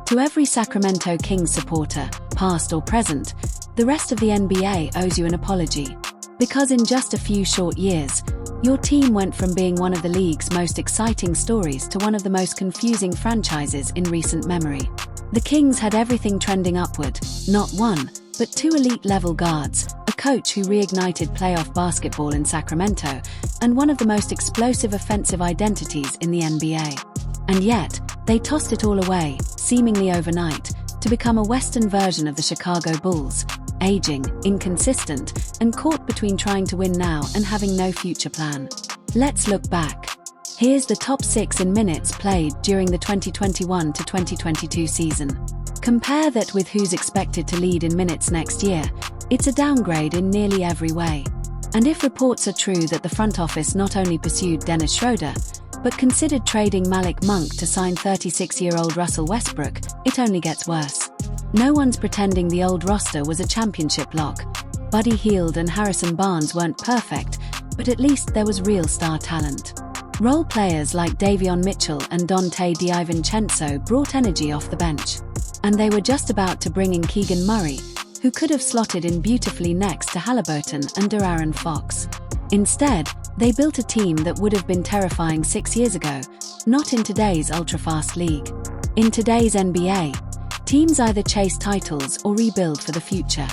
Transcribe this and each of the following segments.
To every Sacramento Kings supporter, past or present, the rest of the NBA owes you an apology. Because in just a few short years, your team went from being one of the league's most exciting stories to one of the most confusing franchises in recent memory. The Kings had everything trending upward, not one, but two elite-level guards, a coach who reignited playoff basketball in Sacramento, and one of the most explosive offensive identities in the NBA. And yet, they tossed it all away, seemingly overnight, to become a Western version of the Chicago Bulls, aging, inconsistent, and caught between trying to win now and having no future plan. Let's look back. Here's the top 6 in minutes played during the 2021 to 2022 season. Compare that with who's expected to lead in minutes next year. It's a downgrade in nearly every way. And if reports are true that the front office not only pursued Dennis Schroeder, but considered trading Malik Monk to sign 36-year-old Russell Westbrook, it only gets worse. No one's pretending the old roster was a championship lock. Buddy Hield and Harrison Barnes weren't perfect, but at least there was real star talent. Role players like Davion Mitchell and Donte DiVincenzo brought energy off the bench. And they were just about to bring in Keegan Murray, who could have slotted in beautifully next to Halliburton and De'Aaron Fox. Instead, they built a team that would have been terrifying 6 years ago, not in today's ultra-fast league. In today's NBA, teams either chase titles or rebuild for the future.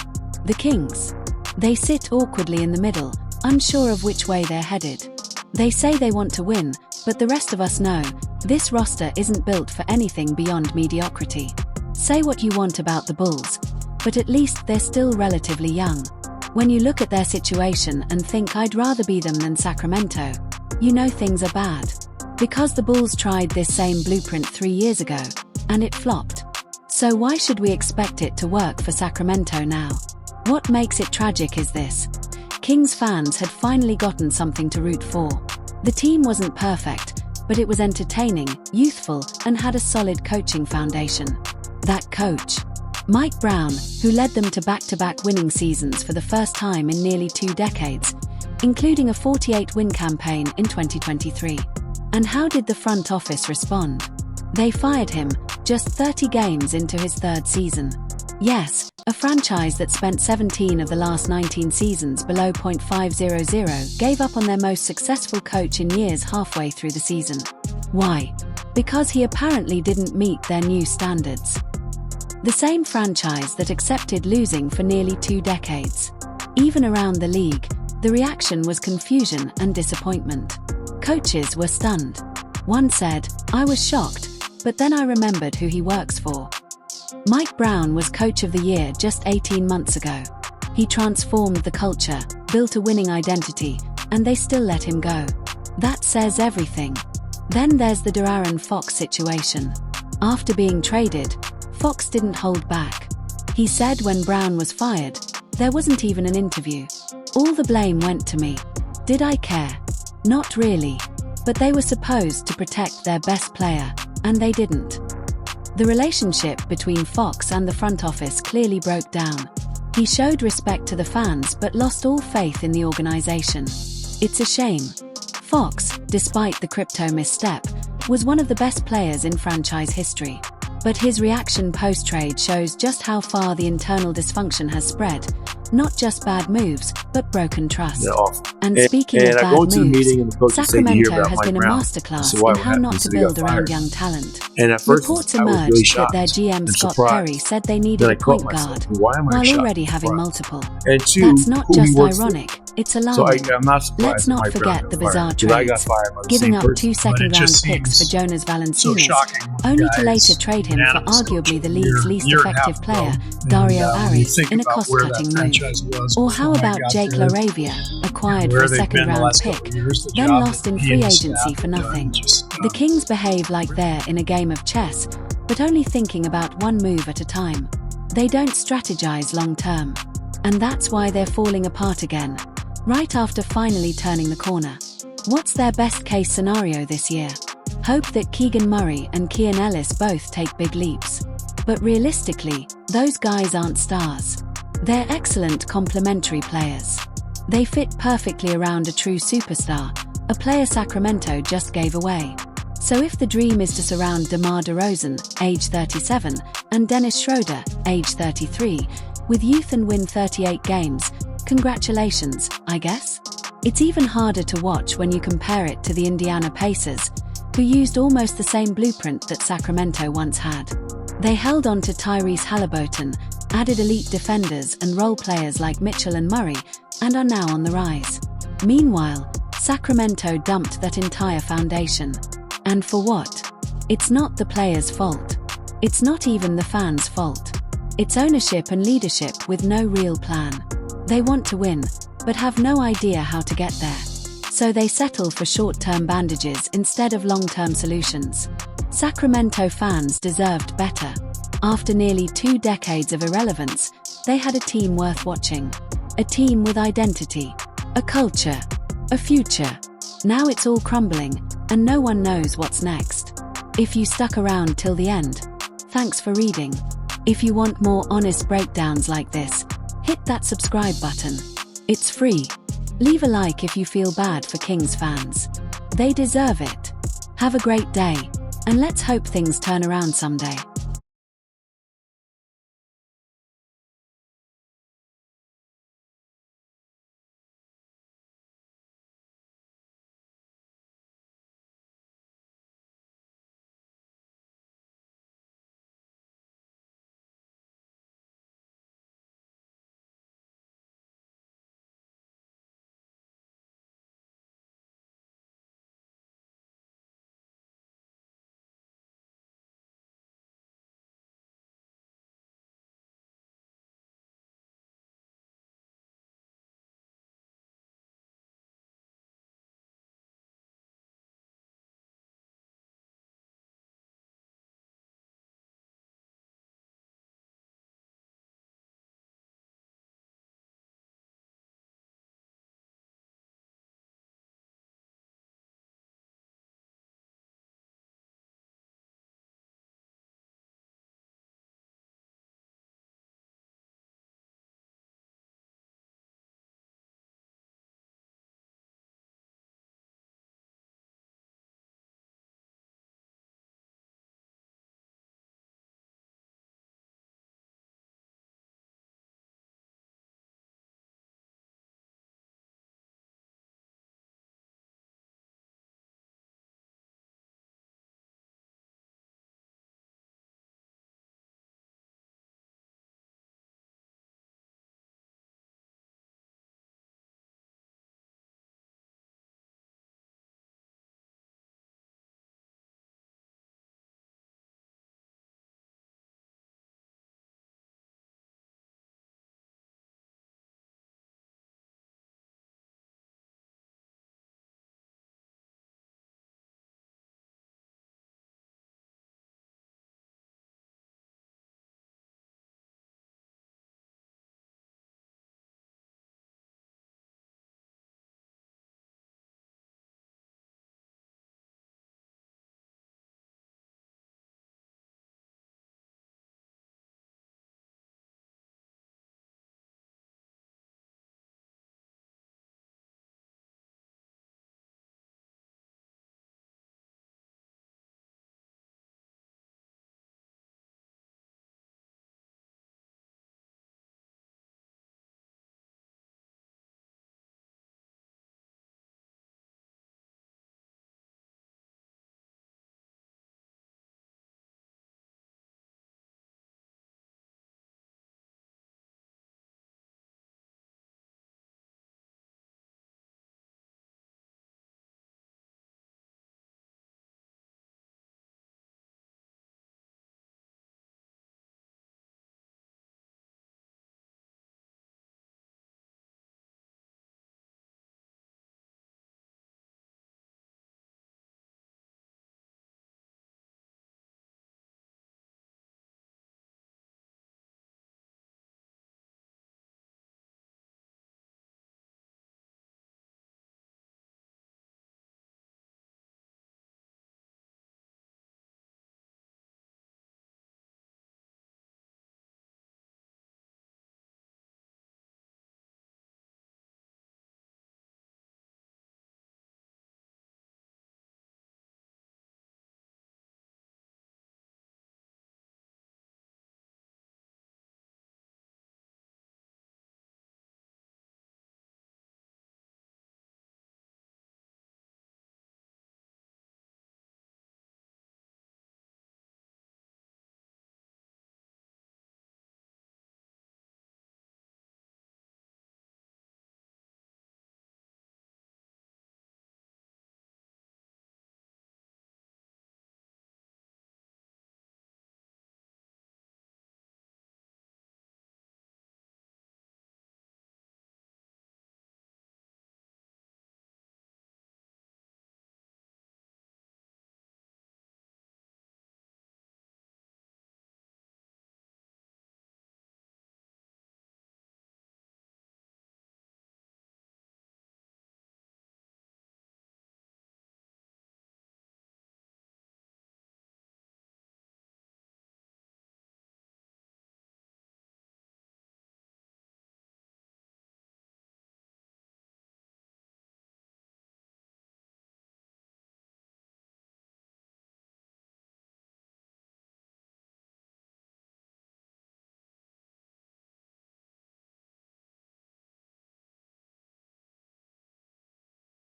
The Kings. They sit awkwardly in the middle, unsure of which way they're headed. They say they want to win, but the rest of us know, this roster isn't built for anything beyond mediocrity. Say what you want about the Bulls, but at least they're still relatively young. When you look at their situation and think I'd rather be them than Sacramento, you know things are bad. Because the Bulls tried this same blueprint 3 years ago, and it flopped. So why should we expect it to work for Sacramento now? What makes it tragic is this. Kings fans had finally gotten something to root for. The team wasn't perfect, but it was entertaining, youthful, and had a solid coaching foundation. That coach, Mike Brown, who led them to back-to-back winning seasons for the first time in nearly 2 decades, including a 48-win campaign in 2023. And how did the front office respond? They fired him, just 30 games into his 3rd season. Yes, a franchise that spent 17 of the last 19 seasons below .500 gave up on their most successful coach in years halfway through the season. Why? Because he apparently didn't meet their new standards. The same franchise that accepted losing for nearly 2 decades. Even around the league, the reaction was confusion and disappointment. Coaches were stunned. One said, "I was shocked, but then I remembered who he works for." Mike Brown was Coach of the Year just 18 months ago. He transformed the culture, built a winning identity, and they still let him go. That says everything. Then there's the De'Aaron Fox situation. After being traded, Fox didn't hold back. He said when Brown was fired, there wasn't even an interview. All the blame went to me. Did I care? Not really. But they were supposed to protect their best player, and they didn't. The relationship between Fox and the front office clearly broke down. He showed respect to the fans but lost all faith in the organization. It's a shame. Fox, despite the crypto misstep, was one of the best players in franchise history. But his reaction post-trade shows just how far the internal dysfunction has spread. Not just bad moves, but broken trust. And speaking of bad moves, Sacramento has been a masterclass in how not to build around young talent. Reports emerged that their GM Scott Perry said they needed a point guard, while already having multiple. That's not just ironic, it's alarming. Let's not forget the bizarre trades, giving up 2 second-round picks for Jonas Valanciunas, only to later trade him for arguably the league's least effective player, Dario Ariz, in a cost-cutting move. Or how about Jake LaRavia, acquired for a second-round pick, then lost in free agency for nothing? The Kings behave like they're in a game of chess, but only thinking about one move at a time. They don't strategize long-term. And that's why they're falling apart again, right after finally turning the corner. What's their best-case scenario this year? Hope that Keegan Murray and Keon Ellis both take big leaps. But realistically, those guys aren't stars. They're excellent complementary players. They fit perfectly around a true superstar, a player Sacramento just gave away. So if the dream is to surround DeMar DeRozan, age 37, and Dennis Schroeder, age 33, with youth and win 38 games, congratulations, I guess? It's even harder to watch when you compare it to the Indiana Pacers, who used almost the same blueprint that Sacramento once had. They held on to Tyrese Halliburton, added elite defenders and role players like Mitchell and Murray, and are now on the rise. Meanwhile, Sacramento dumped that entire foundation. And for what? It's not the players' fault. It's not even the fans' fault. It's ownership and leadership with no real plan. They want to win, but have no idea how to get there. So they settle for short-term bandages instead of long-term solutions. Sacramento fans deserved better. After nearly 2 decades of irrelevance, they had a team worth watching. A team with identity, a culture, a future. Now it's all crumbling, and no one knows what's next. If you stuck around till the end, thanks for reading. If you want more honest breakdowns like this, hit that subscribe button. It's free. Leave a like if you feel bad for Kings fans. They deserve it. Have a great day, and let's hope things turn around someday.